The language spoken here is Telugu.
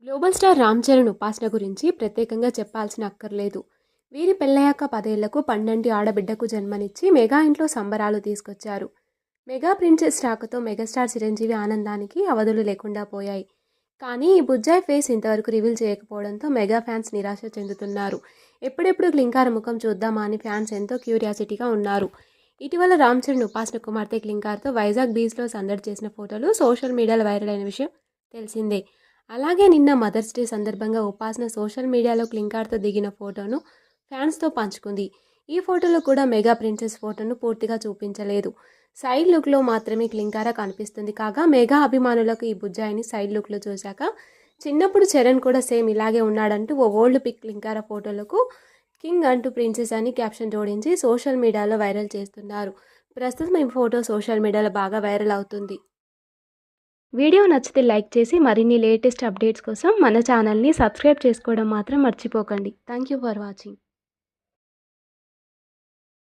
గ్లోబల్ స్టార్ రామ్ చరణ్ ఉపాసన గురించి ప్రత్యేకంగా చెప్పాల్సిన అక్కర్లేదు. వీరి పెళ్ళయ్యాక 10 ఏళ్లకు పండంటి ఆడబిడ్డకు జన్మనిచ్చి మెగా ఇంట్లో సంబరాలు తీసుకొచ్చారు. మెగా ప్రిన్సెస్ రాకతో మెగాస్టార్ చిరంజీవి ఆనందానికి అవధులు లేకుండా పోయాయి. కానీ ఈ బుజ్జాయి ఫేస్ ఇంతవరకు రివీల్ చేయకపోవడంతో మెగా ఫ్యాన్స్ నిరాశ చెందుతున్నారు. ఎప్పుడెప్పుడు క్లింకార ముఖం చూద్దామా అని ఫ్యాన్స్ ఎంతో క్యూరియాసిటీగా ఉన్నారు. ఇటీవల రామ్ చరణ్ ఉపాసన కుమార్తె క్లింకార్తో వైజాగ్ బీచ్లో సందడి చేసిన ఫోటోలు సోషల్ మీడియాలో వైరల్ అయిన విషయం తెలిసిందే. అలాగే నిన్న మదర్స్ డే సందర్భంగా ఉపాసన సోషల్ మీడియాలో క్లింకార్తో దిగిన ఫోటోను ఫ్యాన్స్తో పంచుకుంది. ఈ ఫోటోలో కూడా మెగా ప్రిన్సెస్ ఫోటోను పూర్తిగా చూపించలేదు. సైడ్ లుక్లో మాత్రమే క్లింకార కనిపిస్తుంది. కాగా మెగా అభిమానులకు ఈ బుజ్జాయిని సైడ్ లుక్లో చూశాక చిన్నప్పుడు చరణ్ కూడా సేమ్ ఇలాగే ఉన్నాడంటూ ఓ ఓల్డ్ పిక్ క్లింకార ఫోటోలకు కింగ్ అంటూ ప్రిన్సెస్ అని క్యాప్షన్ జోడించి సోషల్ మీడియాలో వైరల్ చేస్తున్నారు. ప్రస్తుతం ఈ ఫోటో సోషల్ మీడియాలో బాగా వైరల్ అవుతుంది. వీడియో నచ్చితే లైక్ చేసి మరిన్ని లేటెస్ట్ అప్డేట్స్ కోసం మన ఛానల్ని సబ్స్క్రైబ్ చేసుకోవడం మాత్రం మర్చిపోకండి. Thank you for watching.